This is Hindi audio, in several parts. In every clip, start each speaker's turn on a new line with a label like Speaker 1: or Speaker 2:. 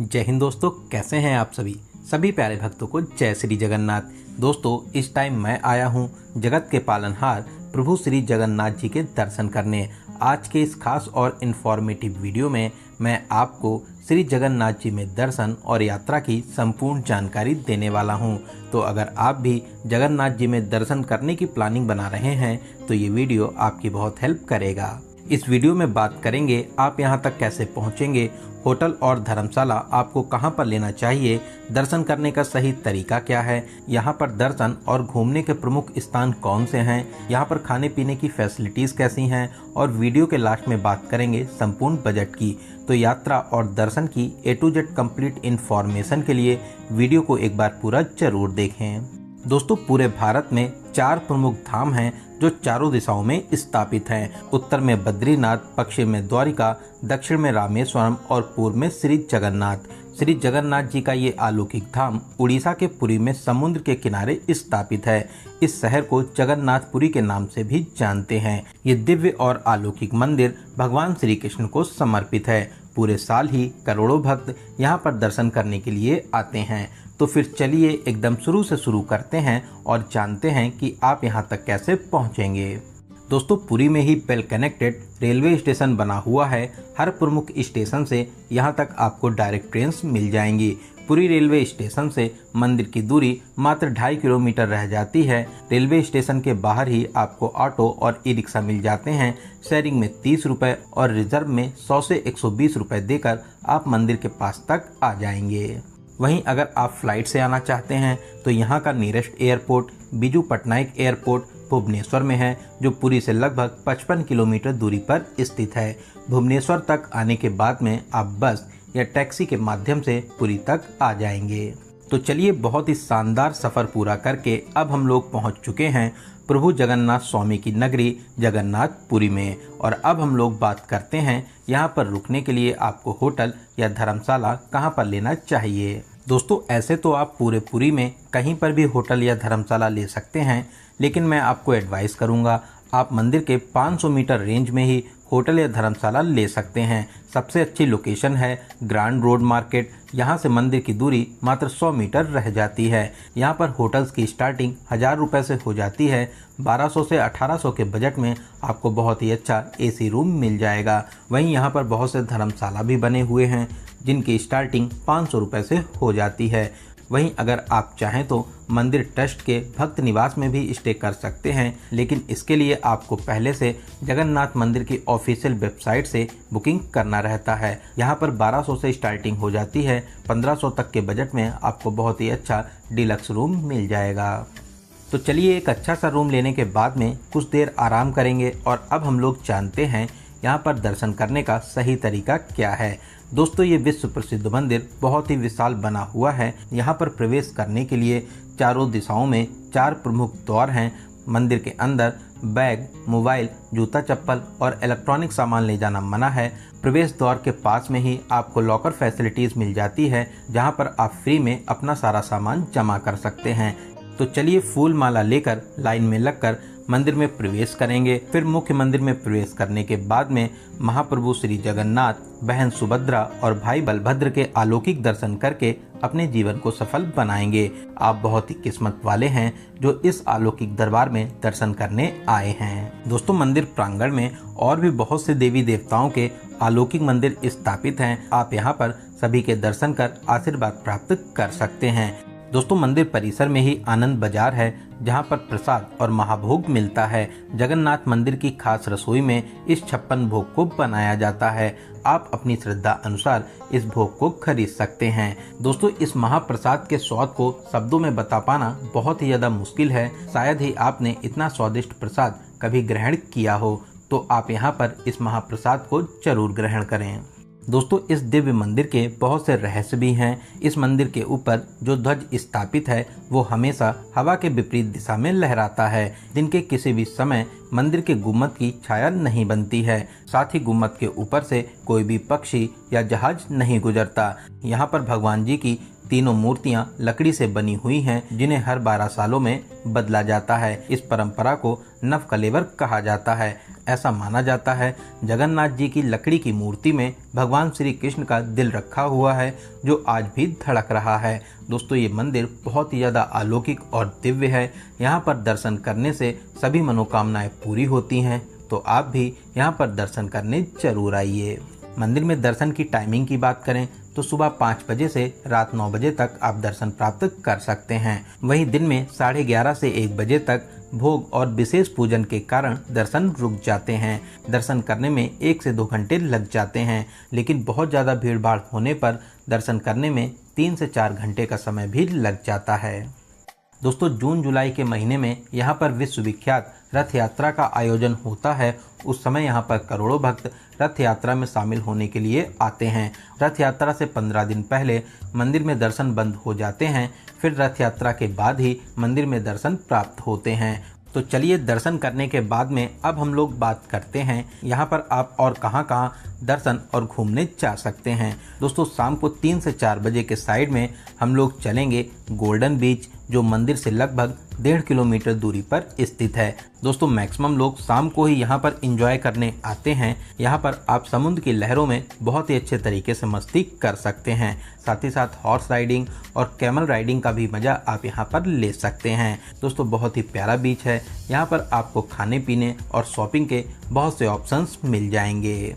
Speaker 1: जय हिंद दोस्तों, कैसे हैं आप सभी प्यारे भक्तों को जय श्री जगन्नाथ। दोस्तों, इस टाइम मैं आया हूं जगत के पालनहार प्रभु श्री जगन्नाथ जी के दर्शन करने। आज के इस खास और इन्फॉर्मेटिव वीडियो में मैं आपको श्री जगन्नाथ जी में दर्शन और यात्रा की संपूर्ण जानकारी देने वाला हूं। तो अगर आप भी जगन्नाथ जी में दर्शन करने की प्लानिंग बना रहे हैं तो ये वीडियो आपकी बहुत हेल्प करेगा। इस वीडियो में बात करेंगे आप यहाँ तक कैसे पहुँचेंगे, होटल और धर्मशाला आपको कहाँ पर लेना चाहिए, दर्शन करने का सही तरीका क्या है, यहाँ पर दर्शन और घूमने के प्रमुख स्थान कौन से हैं, यहाँ पर खाने पीने की फैसिलिटीज़ कैसी हैं, और वीडियो के लास्ट में बात करेंगे संपूर्ण बजट की। तो यात्रा और दर्शन की A to Z complete information के लिए वीडियो को एक बार पूरा जरूर देखें। दोस्तों, पूरे भारत में 4 प्रमुख धाम हैं जो चारों दिशाओं में स्थापित हैं। उत्तर में बद्रीनाथ, पश्चिम में द्वारिका, दक्षिण में रामेश्वरम और पूर्व में श्री जगन्नाथ। श्री जगन्नाथ जी का ये अलौकिक धाम उड़ीसा के पुरी में समुद्र के किनारे स्थापित है। इस शहर को जगन्नाथपुरी के नाम से भी जानते हैं। ये दिव्य और अलौकिक मंदिर भगवान श्री कृष्ण को समर्पित है। पूरे साल ही करोड़ों भक्त यहाँ पर दर्शन करने के लिए आते हैं। तो फिर चलिए एकदम शुरू से शुरू करते हैं और जानते हैं कि आप यहाँ तक कैसे पहुँचेंगे। दोस्तों, पुरी में ही वेल कनेक्टेड रेलवे स्टेशन बना हुआ है। हर प्रमुख स्टेशन से यहाँ तक आपको डायरेक्ट ट्रेन मिल जाएंगी। पुरी रेलवे स्टेशन से मंदिर की दूरी मात्र 2.5 किलोमीटर रह जाती है। रेलवे स्टेशन के बाहर ही आपको ऑटो और ई रिक्शा मिल जाते हैं। शेयरिंग में 30 रुपये और रिजर्व में 100 से 120 रुपये देकर आप मंदिर के पास तक आ जाएंगे। वहीं अगर आप फ्लाइट से आना चाहते हैं तो यहाँ का nearest airport Biju Patnaik airport Bhubaneswar में है, जो पुरी से लगभग 55 किलोमीटर दूरी पर स्थित है। भुवनेश्वर तक आने के बाद में आप बस या टैक्सी के माध्यम से पुरी तक आ जाएंगे। तो चलिए, बहुत ही शानदार सफ़र पूरा करके अब हम लोग पहुँच चुके हैं प्रभु जगन्नाथ स्वामी की नगरी जगन्नाथपुरी में। और अब हम लोग बात करते हैं यहाँ पर रुकने के लिए आपको होटल या धर्मशाला कहाँ पर लेना चाहिए। दोस्तों, ऐसे तो आप पूरे पुरी में कहीं पर भी होटल या धर्मशाला ले सकते हैं, लेकिन मैं आपको एडवाइस करूँगा आप मंदिर के 500 मीटर रेंज में ही होटल या धर्मशाला ले सकते हैं। सबसे अच्छी लोकेशन है ग्रांड रोड मार्केट। यहाँ से मंदिर की दूरी मात्र 100 मीटर रह जाती है। यहाँ पर होटल्स की स्टार्टिंग 1000 रुपये से हो जाती है। 1200 से 1800 के बजट में आपको बहुत ही अच्छा AC रूम मिल जाएगा। वहीं यहाँ पर बहुत से धर्मशाला भी बने हुए हैं जिनकी स्टार्टिंग 500 रुपये से हो जाती है। वहीं अगर आप चाहें तो मंदिर ट्रस्ट के भक्त निवास में भी स्टे कर सकते हैं, लेकिन इसके लिए आपको पहले से जगन्नाथ मंदिर की ऑफिशियल वेबसाइट से बुकिंग करना रहता है। यहाँ पर 1200 से स्टार्टिंग हो जाती है। 1500 तक के बजट में आपको बहुत ही अच्छा डिलक्स रूम मिल जाएगा। तो चलिए, एक अच्छा सा रूम लेने के बाद में कुछ देर आराम करेंगे और अब हम लोग जानते हैं यहाँ पर दर्शन करने का सही तरीका क्या है। दोस्तों, ये विश्व प्रसिद्ध मंदिर बहुत ही विशाल बना हुआ है। यहाँ पर प्रवेश करने के लिए चारों दिशाओं में 4 प्रमुख द्वार हैं। मंदिर के अंदर बैग, मोबाइल, जूता चप्पल और इलेक्ट्रॉनिक सामान ले जाना मना है। प्रवेश द्वार के पास में ही आपको लॉकर फैसिलिटीज़ मिल जाती है, जहाँ पर आप फ्री में अपना सारा सामान जमा कर सकते हैं। तो चलिए, फूल माला लेकर लाइन में लगकर मंदिर में प्रवेश करेंगे। फिर मुख्य मंदिर में प्रवेश करने के बाद में महाप्रभु श्री जगन्नाथ, बहन सुभद्रा और भाई बलभद्र के अलौकिक दर्शन करके अपने जीवन को सफल बनाएंगे। आप बहुत ही किस्मत वाले हैं जो इस अलौकिक दरबार में दर्शन करने आए हैं। दोस्तों, मंदिर प्रांगण में और भी बहुत से देवी देवताओं के अलौकिक मंदिर स्थापित हैं। आप यहाँ पर सभी के दर्शन कर आशीर्वाद प्राप्त कर सकते हैं। दोस्तों, मंदिर परिसर में ही आनंद बाजार है, जहां पर प्रसाद और महाभोग मिलता है। जगन्नाथ मंदिर की खास रसोई में इस 56 भोग को बनाया जाता है। आप अपनी श्रद्धा अनुसार इस भोग को खरीद सकते हैं। दोस्तों, इस महाप्रसाद के स्वाद को शब्दों में बता पाना बहुत ही ज्यादा मुश्किल है। शायद ही आपने इतना स्वादिष्ट प्रसाद कभी ग्रहण किया हो, तो आप यहाँ पर इस महाप्रसाद को जरूर ग्रहण करें। दोस्तों, इस दिव्य मंदिर के बहुत से रहस्य भी हैं। इस मंदिर के ऊपर जो ध्वज स्थापित है वो हमेशा हवा के विपरीत दिशा में लहराता है। दिन के किसी भी समय मंदिर के गुम्बद की छाया नहीं बनती है। साथ ही गुम्बद के ऊपर से कोई भी पक्षी या जहाज नहीं गुजरता। यहाँ पर भगवान जी की तीनों मूर्तियां लकड़ी से बनी हुई हैं, जिन्हें हर 12 सालों में बदला जाता है। इस परंपरा को नवकलेवर कहा जाता है। ऐसा माना जाता है जगन्नाथ जी की लकड़ी की मूर्ति में भगवान श्री कृष्ण का दिल रखा हुआ है, जो आज भी धड़क रहा है। दोस्तों ये मंदिर बहुत ही ज़्यादा अलौकिक और दिव्य है। यहाँ पर दर्शन करने से सभी मनोकामनाएं पूरी होती हैं, तो आप भी यहाँ पर दर्शन करने जरूर आइए। मंदिर में दर्शन की टाइमिंग की बात करें तो सुबह 5 बजे से रात 9 बजे तक आप दर्शन प्राप्त कर सकते हैं। वहीं दिन में 11:30 से 1 बजे तक भोग और विशेष पूजन के कारण दर्शन रुक जाते हैं। दर्शन करने में 1 से 2 घंटे लग जाते हैं, लेकिन बहुत ज़्यादा भीड़ भाड़ होने पर दर्शन करने में 3 से 4 घंटे का समय भी लग जाता है। दोस्तों जून जुलाई के महीने में यहाँ पर विश्वविख्यात रथ यात्रा का आयोजन होता है। उस समय यहाँ पर करोड़ों भक्त रथ यात्रा में शामिल होने के लिए आते हैं। रथ यात्रा से 15 दिन पहले मंदिर में दर्शन बंद हो जाते हैं, फिर रथ यात्रा के बाद ही मंदिर में दर्शन प्राप्त होते हैं। तो चलिए दर्शन करने के बाद में अब हम लोग बात करते हैं यहाँ पर आप और कहाँ दर्शन और घूमने जा सकते हैं। दोस्तों शाम को 3 से 4 बजे के साइड में हम लोग चलेंगे गोल्डन बीच, जो मंदिर से लगभग 1.5 किलोमीटर दूरी पर स्थित है। दोस्तों मैक्सिमम लोग शाम को ही यहाँ पर एंजॉय करने आते हैं। यहाँ पर आप समुद्र की लहरों में बहुत ही अच्छे तरीके से मस्ती कर सकते हैं। साथ ही साथ हॉर्स राइडिंग और कैमल राइडिंग का भी मजा आप यहाँ पर ले सकते हैं। दोस्तों बहुत ही प्यारा बीच है। यहाँ पर आपको खाने पीने और शॉपिंग के बहुत से ऑप्शंस मिल जाएंगे।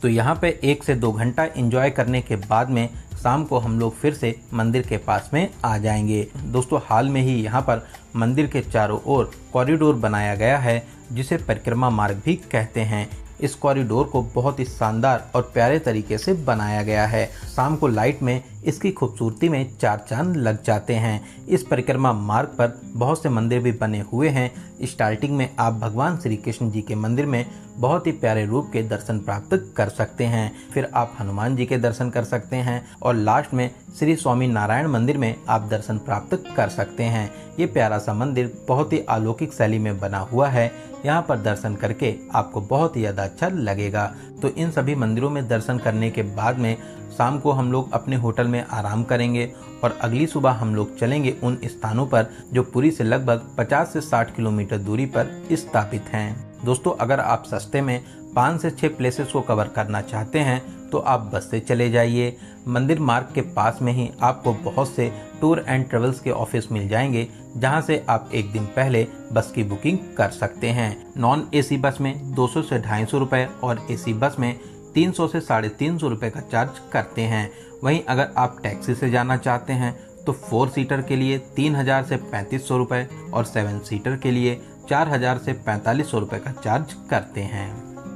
Speaker 1: तो यहाँ पे 1 से 2 घंटा एंजॉय करने के बाद में शाम को हम लोग फिर से मंदिर के पास में आ जाएंगे। दोस्तों हाल में ही यहाँ पर मंदिर के चारों ओर कॉरिडोर बनाया गया है, जिसे परिक्रमा मार्ग भी कहते हैं। इस कॉरिडोर को बहुत ही शानदार और प्यारे तरीके से बनाया गया है। शाम को लाइट में इसकी खूबसूरती में 4 चांद लग जाते हैं। इस परिक्रमा मार्ग पर बहुत से मंदिर भी बने हुए हैं। स्टार्टिंग में आप भगवान श्री कृष्ण जी के मंदिर में बहुत ही प्यारे रूप के दर्शन प्राप्त कर सकते हैं। फिर आप हनुमान जी के दर्शन कर सकते हैं और लास्ट में श्री स्वामी नारायण मंदिर में आप दर्शन प्राप्त कर सकते हैं। ये प्यारा सा मंदिर बहुत ही अलौकिक शैली में बना हुआ है। यहाँ पर दर्शन करके आपको बहुत ही ज़्यादा अच्छा लगेगा। तो इन सभी मंदिरों में दर्शन करने के बाद में शाम को हम लोग अपने होटल में आराम करेंगे और अगली सुबह हम लोग चलेंगे उन स्थानों पर जो पुरी से लगभग 50 से 60 किलोमीटर दूरी पर स्थापित हैं। दोस्तों अगर आप सस्ते में 5 से 6 प्लेसेस को कवर करना चाहते हैं तो आप बस से चले जाइए। मंदिर मार्ग के पास में ही आपको बहुत से टूर एंड ट्रेवल्स के ऑफिस मिल जाएंगे, जहां से आप एक दिन पहले बस की बुकिंग कर सकते हैं। नॉन एसी बस में 200 से 250 रुपये और एसी बस में 300 से 350 रुपये का चार्ज करते हैं। वहीं अगर आप टैक्सी से जाना चाहते हैं तो 4 सीटर के लिए 3000 से 3500 रुपये और 7 सीटर के लिए 4000 से 4500 रुपये का चार्ज करते हैं।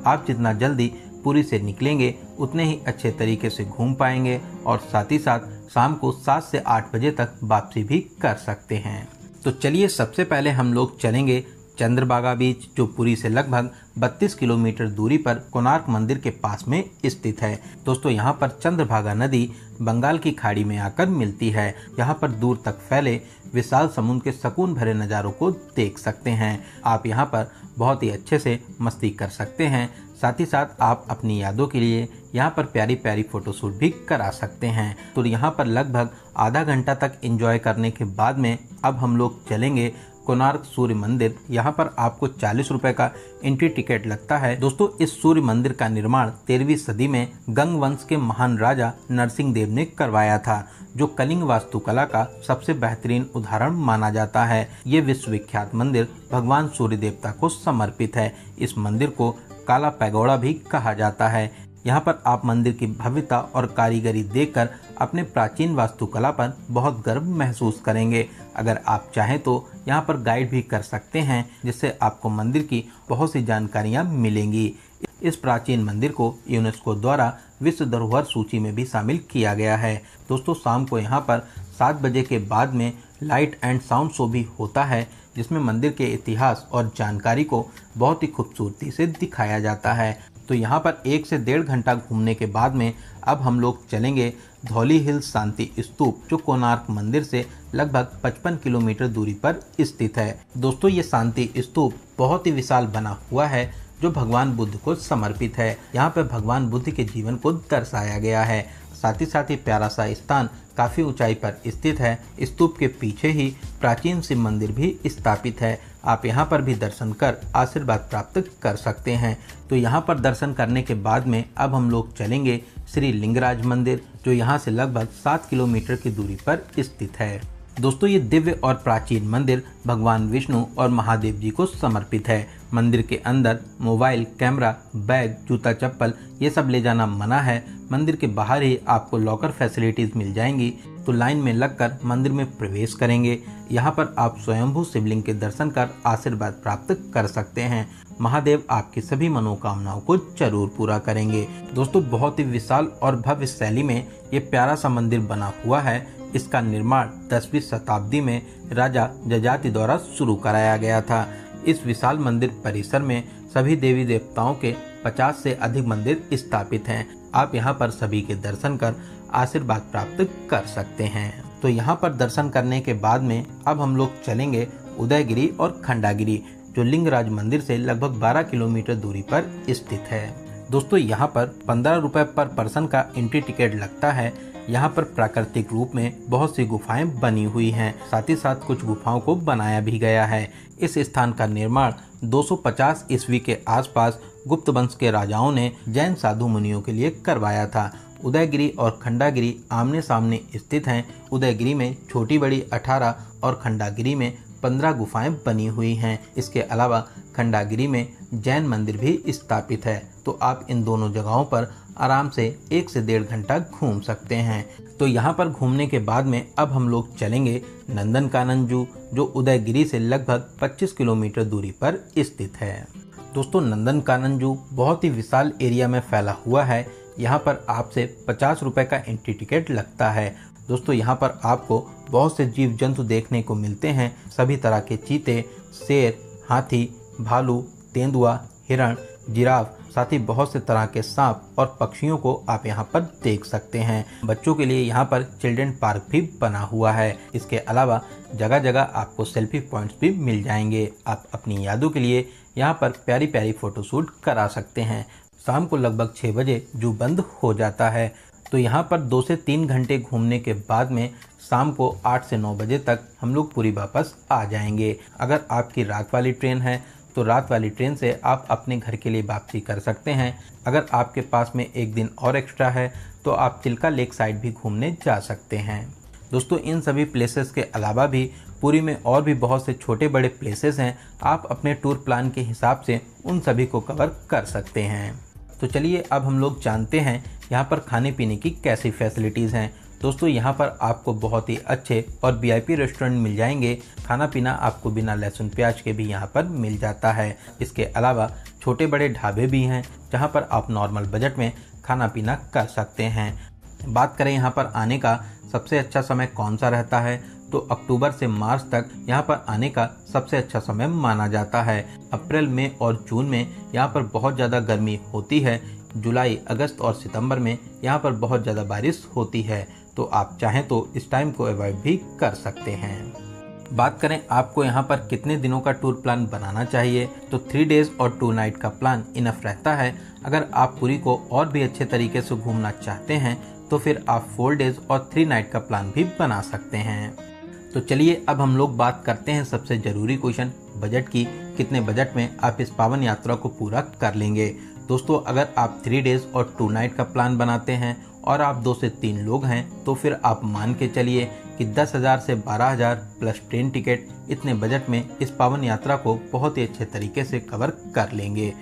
Speaker 1: आप जितना जल्दी पुरी से निकलेंगे उतने ही अच्छे तरीके से घूम पाएंगे और साथ ही साथ शाम को 7 से 8 बजे तक वापसी भी कर सकते हैं। तो चलिए सबसे पहले हम लोग चलेंगे चंद्रभागा बीच, जो पुरी से लगभग 32 किलोमीटर दूरी पर कोणार्क मंदिर के पास में स्थित है। दोस्तों यहाँ पर चंद्रभागा नदी बंगाल की खाड़ी में आकर मिलती है। यहाँ पर दूर तक फैले विशाल समुद्र के सुकून भरे नज़ारों को देख सकते हैं। आप यहाँ पर बहुत ही अच्छे से मस्ती कर सकते हैं। साथ ही साथ आप अपनी यादों के लिए यहाँ पर प्यारी प्यारी फोटोशूट भी करा सकते हैं। तो यहाँ पर लगभग आधा घंटा तक एंजॉय करने के बाद में अब हम लोग चलेंगे कोणार्क सूर्य मंदिर। यहाँ पर आपको 40 रुपए का एंट्री टिकट लगता है। दोस्तों इस सूर्य मंदिर का निर्माण 13वीं सदी में गंग वंश के महान राजा नरसिंह देव ने करवाया था, जो कलिंग वास्तुकला का सबसे बेहतरीन उदाहरण माना जाता है। ये विश्वविख्यात मंदिर भगवान सूर्य देवता को समर्पित है। इस मंदिर को काला पैगोडा भी कहा जाता है। यहाँ पर आप मंदिर की भव्यता और कारीगरी देखकर अपने प्राचीन वास्तुकला पर बहुत गर्व महसूस करेंगे। अगर आप चाहें तो यहाँ पर गाइड भी कर सकते हैं, जिससे आपको मंदिर की बहुत सी जानकारियाँ मिलेंगी। इस प्राचीन मंदिर को यूनेस्को द्वारा विश्व धरोहर सूची में भी शामिल किया गया है। दोस्तों शाम को यहाँ पर 7 बजे के बाद में लाइट एंड साउंड शो भी होता है, जिसमें मंदिर के इतिहास और जानकारी को बहुत ही खूबसूरती से दिखाया जाता है। तो यहाँ पर 1 से 1.5 घंटा घूमने के बाद में अब हम लोग चलेंगे धौली हिल्स शांति स्तूप, जो कोणार्क मंदिर से लगभग 55 किलोमीटर दूरी पर स्थित है। दोस्तों ये शांति स्तूप बहुत ही विशाल बना हुआ है, जो भगवान बुद्ध को समर्पित है। यहाँ पर भगवान बुद्ध के जीवन को दर्शाया गया है। साथ ही प्यारा सा स्थान काफ़ी ऊंचाई पर स्थित है। स्तूप के पीछे ही प्राचीन शिव मंदिर भी स्थापित है। आप यहाँ पर भी दर्शन कर आशीर्वाद प्राप्त कर सकते हैं। तो यहाँ पर दर्शन करने के बाद में अब हम लोग चलेंगे श्री लिंगराज मंदिर, जो यहाँ से लगभग 7 किलोमीटर की दूरी पर स्थित है। दोस्तों ये दिव्य और प्राचीन मंदिर भगवान विष्णु और महादेव जी को समर्पित है। मंदिर के अंदर मोबाइल, कैमरा, बैग, जूता, चप्पल ये सब ले जाना मना है। मंदिर के बाहर ही आपको लॉकर फैसिलिटीज मिल जाएंगी, तो लाइन में लगकर मंदिर में प्रवेश करेंगे। यहाँ पर आप स्वयंभू शिवलिंग के दर्शन कर आशीर्वाद प्राप्त कर सकते हैं। महादेव आपकी सभी मनोकामनाओं को जरूर पूरा करेंगे। दोस्तों बहुत ही विशाल और भव्य शैली में ये प्यारा सा मंदिर बना हुआ है। इसका निर्माण 10वीं शताब्दी में राजा जजाति द्वारा शुरू कराया गया था। इस विशाल मंदिर परिसर में सभी देवी देवताओं के 50 से अधिक मंदिर स्थापित हैं। आप यहाँ पर सभी के दर्शन कर आशीर्वाद प्राप्त कर सकते हैं। तो यहाँ पर दर्शन करने के बाद में अब हम लोग चलेंगे उदयगिरी और खंडागिरी, जो लिंगराज मंदिर से लगभग 12 किलोमीटर दूरी पर स्थित है। दोस्तों यहाँ पर 15 रुपए पर पर्सन का एंट्री टिकट लगता है। यहाँ पर प्राकृतिक रूप में बहुत सी गुफाएं बनी हुई हैं, साथ ही साथ कुछ गुफाओं को बनाया भी गया है। इस स्थान का निर्माण 250 ईस्वी के आसपास गुप्त वंश के राजाओं ने जैन साधु मुनियों के लिए करवाया था। उदयगिरी और खंडागिरी आमने सामने स्थित हैं। उदयगिरी में छोटी बड़ी 18 और खंडागिरी में 15 गुफाएं बनी हुई हैं। इसके अलावा खंडागिरी में जैन मंदिर भी स्थापित है। तो आप इन दोनों जगहों पर आराम से 1 से 1.5 घंटा घूम सकते हैं। तो यहाँ पर घूमने के बाद में अब हम लोग चलेंगे नंदनकानन जू, जो उदयगिरी से लगभग 25 किलोमीटर दूरी पर स्थित है। दोस्तों नंदनकानन जू बहुत ही विशाल एरिया में फैला हुआ है। यहाँ पर आपसे 50 रुपए का एंट्री टिकट लगता है। दोस्तों यहाँ पर आपको बहुत से जीव जंतु देखने को मिलते हैं। सभी तरह के चीते, शेर, हाथी, भालू, तेंदुआ, हिरण, जिराफ, साथ ही बहुत से तरह के सांप और पक्षियों को आप यहाँ पर देख सकते हैं। बच्चों के लिए यहाँ पर चिल्ड्रन पार्क भी बना हुआ है। इसके अलावा जगह जगह आपको सेल्फी पॉइंट्स भी मिल जाएंगे। आप अपनी यादों के लिए यहाँ पर प्यारी प्यारी फोटोशूट करा सकते हैं। शाम को लगभग 6 बजे जू बंद हो जाता है। तो यहाँ पर 2 से 3 घंटे घूमने के बाद में शाम को 8 से 9 बजे तक हम लोग पूरी वापस आ जाएंगे। अगर आपकी रात वाली ट्रेन है तो रात वाली ट्रेन से आप अपने घर के लिए वापसी कर सकते हैं। अगर आपके पास में एक दिन और एक्स्ट्रा है तो आप चिल्का लेक साइड भी घूमने जा सकते हैं। दोस्तों इन सभी प्लेसेस के अलावा भी पुरी में और भी बहुत से छोटे बड़े प्लेसेस हैं। आप अपने टूर प्लान के हिसाब से उन सभी को कवर कर सकते हैं। तो चलिए अब हम लोग जानते हैं यहाँ पर खाने पीने की कैसी फैसिलिटीज़ हैं। दोस्तों यहाँ पर आपको बहुत ही अच्छे और वीआईपी रेस्टोरेंट मिल जाएंगे। खाना पीना आपको बिना लहसुन प्याज के भी यहाँ पर मिल जाता है। इसके अलावा छोटे बड़े ढाबे भी हैं जहाँ पर आप नॉर्मल बजट में खाना पीना कर सकते हैं। बात करें यहाँ पर आने का सबसे अच्छा समय कौन सा रहता है, तो अक्टूबर से मार्च तक यहाँ पर आने का सबसे अच्छा समय माना जाता है। अप्रैल, मई और जून में यहाँ पर बहुत ज़्यादा गर्मी होती है। जुलाई, अगस्त और सितंबर में यहाँ पर बहुत ज़्यादा बारिश होती है। तो आप चाहें तो इस टाइम को अवॉइड भी कर सकते हैं। बात करें आपको यहाँ पर कितने दिनों का टूर प्लान बनाना चाहिए, तो 3 डेज और 2 नाइट का प्लान इनफ रहता है। अगर आप पुरी को और भी अच्छे तरीके से घूमना चाहते हैं तो फिर आप 4 डेज और 3 नाइट का प्लान भी बना सकते हैं। तो चलिए अब हम लोग बात करते हैं सबसे ज़रूरी क्वेश्चन बजट की। कितने बजट में आप इस पावन यात्रा को पूरा कर लेंगे। दोस्तों अगर आप 3 डेज और 2 नाइट का प्लान बनाते हैं और आप 2 से 3 लोग हैं तो फिर आप मान के चलिए कि 10,000 से 12,000 प्लस ट्रेन टिकट, इतने बजट में इस पावन यात्रा को बहुत ही अच्छे तरीके से कवर कर लेंगे।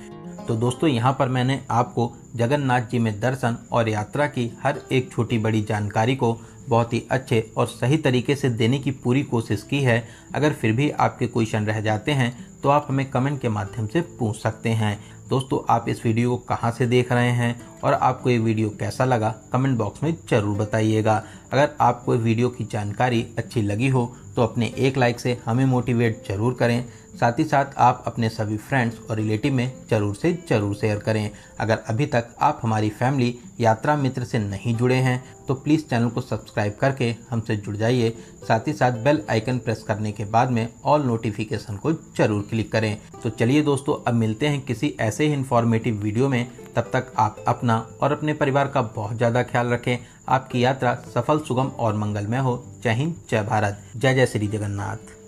Speaker 1: तो दोस्तों यहाँ पर मैंने आपको जगन्नाथ जी में दर्शन और यात्रा की हर एक छोटी बड़ी जानकारी को बहुत ही अच्छे और सही तरीके से देने की पूरी कोशिश की है। अगर फिर भी आपके क्वेश्चन रह जाते हैं तो आप हमें कमेंट के माध्यम से पूछ सकते हैं। दोस्तों आप इस वीडियो को कहाँ से देख रहे हैं और आपको ये वीडियो कैसा लगा कमेंट बॉक्स में ज़रूर बताइएगा। अगर आपको वीडियो की जानकारी अच्छी लगी हो तो अपने एक लाइक से हमें मोटिवेट ज़रूर करें। साथ ही साथ आप अपने सभी फ्रेंड्स और रिलेटिव में ज़रूर से ज़रूर शेयर करें। अगर अभी तक आप हमारी फैमिली यात्रा मित्र से नहीं जुड़े हैं तो प्लीज़ चैनल को सब्सक्राइब करके हमसे जुड़ जाइए। साथ ही साथ बेल आइकन प्रेस करने के बाद में ऑल नोटिफिकेशन को ज़रूर क्लिक करें। तो चलिए दोस्तों अब मिलते हैं किसी ऐसे ही इन्फॉर्मेटिव वीडियो में। तब तक आप अपना और अपने परिवार का बहुत ज़्यादा ख्याल रखें। आपकी यात्रा सफल, सुगम और मंगलमय हो। जय हिंद, जय भारत, जय जय श्री जगन्नाथ।